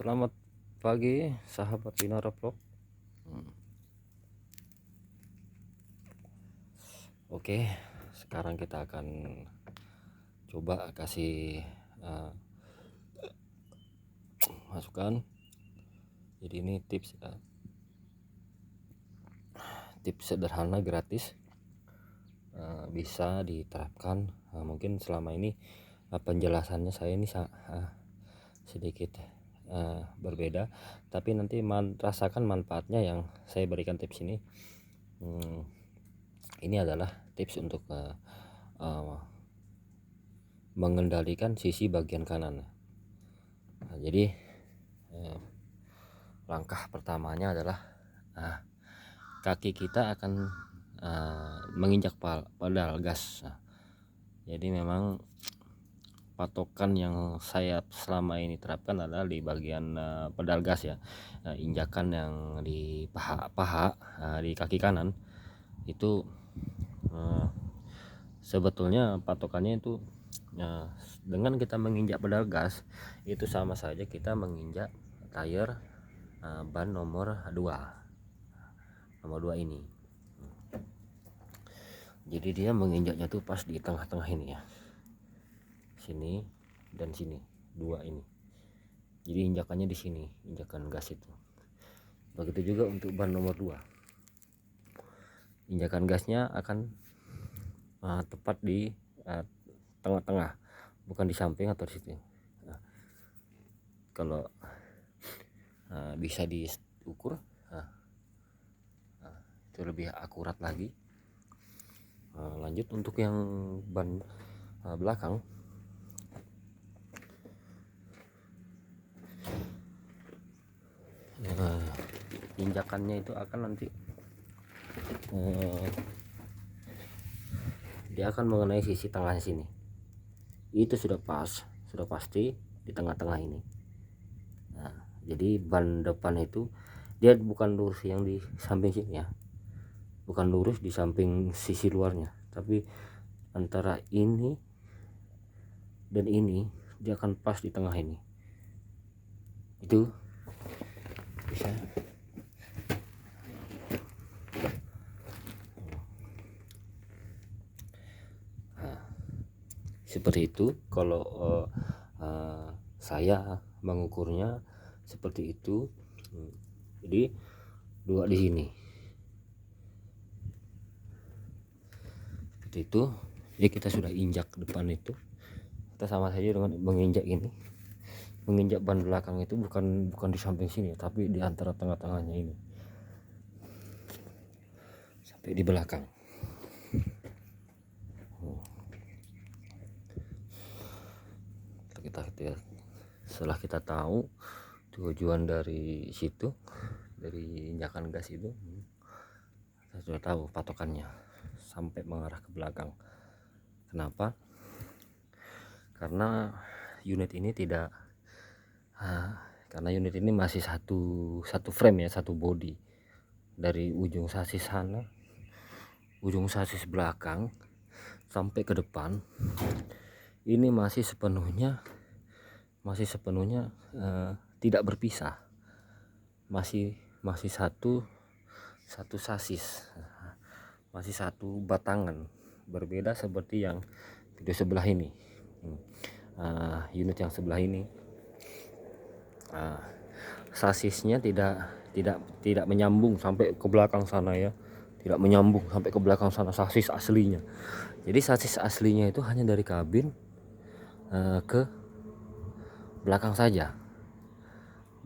Selamat pagi sahabat Winara Vlog. Oke, sekarang kita akan coba kasih masukan. Jadi ini tips sederhana gratis, bisa diterapkan. Mungkin selama ini penjelasannya saya ini sedikit berbeda, tapi nanti rasakan manfaatnya yang saya berikan tips ini. Ini adalah tips untuk mengendalikan sisi bagian kanan. Jadi langkah pertamanya adalah kaki kita akan menginjak pedal gas. Jadi memang patokan yang saya selama ini terapkan adalah di bagian pedal gas ya. Injakan yang di paha di kaki kanan itu sebetulnya patokannya itu dengan kita menginjak pedal gas itu sama saja kita menginjak tire ban nomor 2 ini. Jadi dia menginjaknya tuh pas di tengah-tengah ini ya, sini dan sini, 2 ini. Jadi injakannya di sini, injakan gas itu. Begitu juga untuk ban nomor 2, injakan gasnya akan tepat di tengah-tengah, bukan di samping atau di situ. Kalau bisa diukur, itu lebih akurat lagi. Lanjut untuk yang ban belakang, injakannya itu akan nanti dia akan mengenai sisi tengah sini. Itu sudah pasti di tengah-tengah ini. Jadi ban depan itu dia bukan lurus yang di samping sini ya, bukan lurus di samping sisi luarnya, tapi antara ini dan ini dia akan pas di tengah ini. Itu bisa seperti itu. Kalau saya mengukurnya seperti itu. Jadi 2 di sini seperti itu. Jadi kita sudah injak depan itu, kita sama saja dengan menginjak ini. Menginjak ban belakang itu bukan di samping sini, tapi di antara tengah-tengahnya ini sampai di belakang. Setelah kita tahu tujuan dari situ, dari injakan gas itu, kita sudah tahu patokannya sampai mengarah ke belakang. Kenapa? Karena unit ini masih satu frame ya, satu body. Dari ujung sasis sana, ujung sasis belakang sampai ke depan ini masih sepenuhnya tidak berpisah, masih satu sasis, masih satu batangan. Berbeda seperti yang video sebelah ini, unit yang sebelah ini, sasisnya tidak menyambung sampai ke belakang sana ya, tidak menyambung sampai ke belakang sana sasis aslinya. Jadi sasis aslinya itu hanya dari kabin ke belakang saja,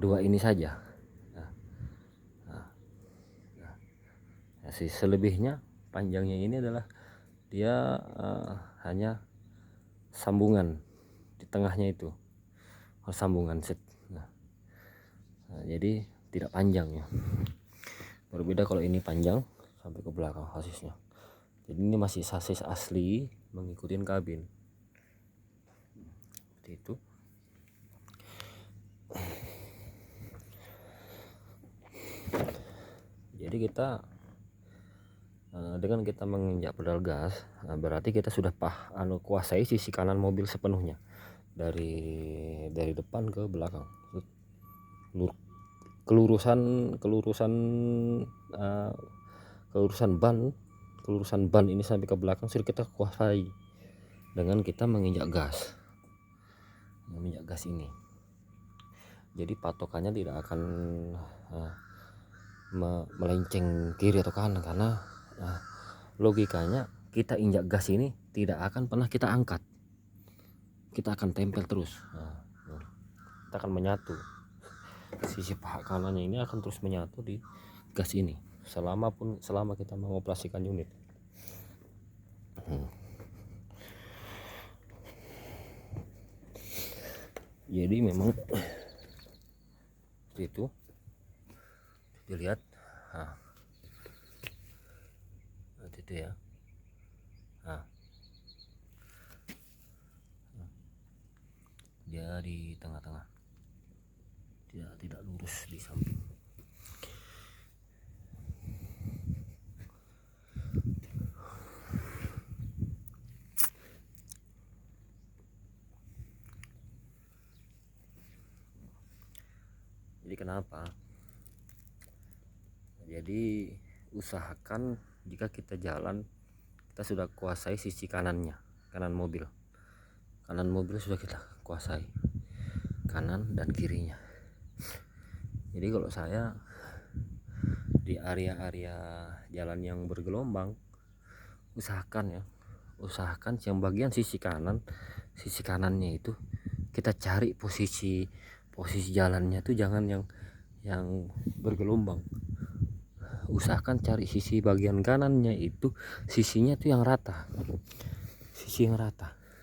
2 ini saja. Selebihnya panjangnya ini adalah dia hanya sambungan di tengahnya itu, sambungan set. Jadi tidak panjang ya. Berbeda kalau ini panjang sampai ke belakang sasisnya. Jadi ini masih sasis asli mengikuti kabin. Seperti itu. Jadi kita dengan kita menginjak pedal gas, berarti kita sudah kuasai sisi kanan mobil sepenuhnya, dari depan ke belakang. kelurusan kelurusan uh, kelurusan ban ini sampai ke belakang sudah kita kuasai dengan kita menginjak gas ini. Jadi patokannya tidak akan melenceng kiri atau kanan, karena logikanya kita injak gas ini tidak akan pernah kita angkat, kita akan tempel terus. Kita akan menyatu, sisi paha kanannya ini akan terus menyatu di gas ini selama kita mengoperasikan unit. Jadi memang itu dilihat itu ya. Dia di tengah-tengah, tidak lurus di samping. Jadi kenapa? Jadi usahakan jika kita jalan, kita sudah kuasai sisi kanannya, kanan mobil sudah kita kuasai, kanan dan kirinya. Jadi kalau saya di area-area jalan yang bergelombang, usahakan yang bagian sisi kanannya itu kita cari posisi jalannya tuh jangan yang bergelombang. Usahakan cari sisi bagian kanannya itu sisinya tuh yang rata,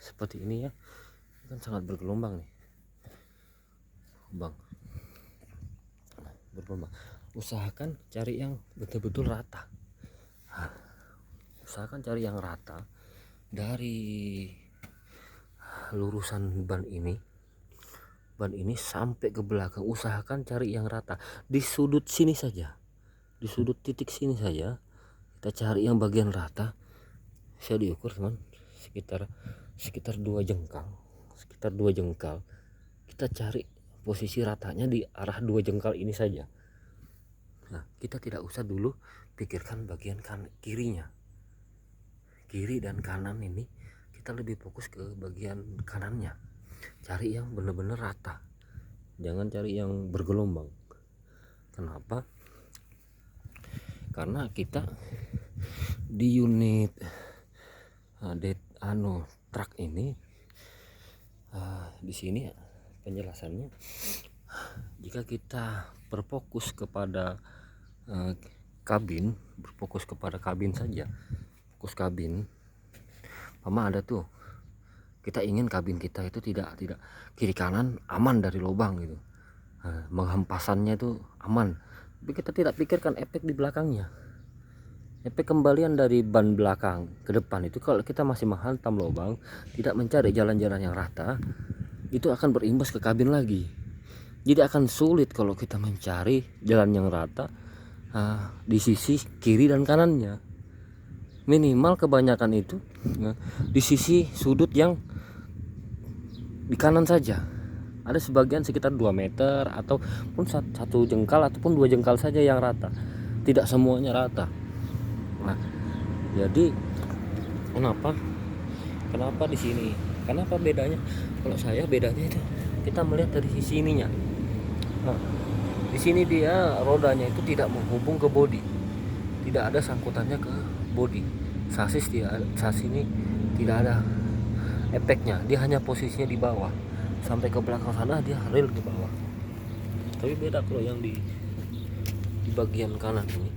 seperti ini ya, kan sangat bergelombang nih bang, bergelombang. Usahakan cari yang betul-betul rata. Usahakan cari yang rata dari lurusan ban ini sampai ke belakang. Usahakan cari yang rata di sudut sini saja, di sudut titik sini saja kita cari yang bagian rata. Saya diukur teman sekitar 2 jengkal, kita cari posisi ratanya di arah 2 jengkal ini saja. Nah, kita tidak usah dulu pikirkan bagian kirinya, kiri dan kanan ini, kita lebih fokus ke bagian kanannya. Cari yang benar-benar rata, jangan cari yang bergelombang. Kenapa? Karena kita di unit truk ini, di sini penjelasannya, jika kita berfokus kepada kabin saja, fokus kabin, ada tuh kita ingin kabin kita itu tidak kiri kanan aman dari lubang gitu, menghempasannya itu aman, tapi kita tidak pikirkan efek di belakangnya, efek kembalian dari ban belakang ke depan itu. Kalau kita masih menghantam lubang, tidak mencari jalan-jalan yang rata, itu akan berimbas ke kabin lagi. Jadi akan sulit kalau kita mencari jalan yang rata di sisi kiri dan kanannya. Minimal kebanyakan itu di sisi sudut yang di kanan saja. Ada sebagian sekitar 2 meter ataupun 1 jengkal ataupun 2 jengkal saja yang rata, tidak semuanya rata. Nah, jadi kenapa di sini? Kenapa bedanya? Kalau saya bedanya itu kita melihat dari sisi ininya. Nah, di sini dia rodanya itu tidak menghubung ke bodi, tidak ada sangkutannya ke bodi. Sasis ini tidak ada efeknya, dia hanya posisinya di bawah, sampai ke belakang sana dia rel di bawah. Tapi beda kalau yang di bagian kanan ini.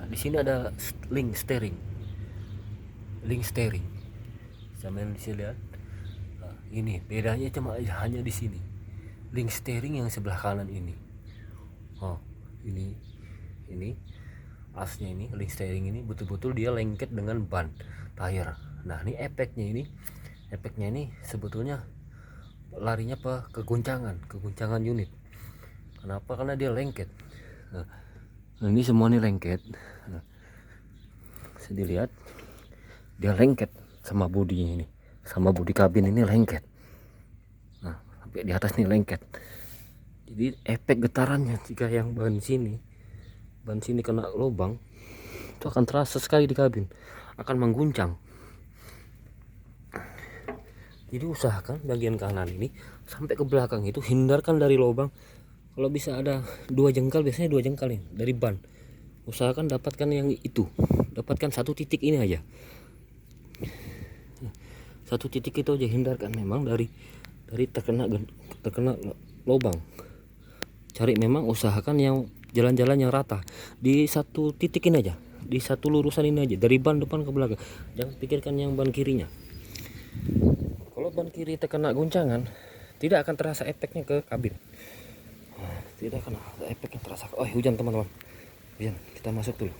Di sini ada link steering. Sampai di sini lihat. Ini bedanya hanya di sini. Link steering yang sebelah kanan ini. Ini asnya ini, link steering ini betul-betul dia lengket dengan ban tire. Nah, ini efeknya ini sebetulnya larinya keguncangan unit. Kenapa? Karena dia lengket. Nah, ini semua ini lengket. Bisa dilihat dia lengket sama bodinya ini, sama bodi kabin ini lengket. Nah, sampai di atas nih lengket. Jadi efek getarannya jika yang ban sini kena lubang itu akan terasa sekali di kabin, akan mengguncang. Jadi usahakan bagian kanan ini sampai ke belakang itu hindarkan dari lubang. Kalau bisa ada 2 jengkal, biasanya 2 jengkal nih dari ban. Usahakan dapatkan yang itu, dapatkan 1 titik ini aja, 1 titik itu aja, hindarkan memang dari terkena lubang. Cari memang, usahakan yang jalan-jalan yang rata di 1 titik ini aja, di 1 lurusan ini aja, dari ban depan ke belakang. Jangan pikirkan yang ban kirinya. Kalau ban kiri terkena guncangan, tidak akan terasa efeknya ke kabin. Tidak akan ada efeknya terasa. Oh, hujan teman-teman, hujan. Kita masuk dulu.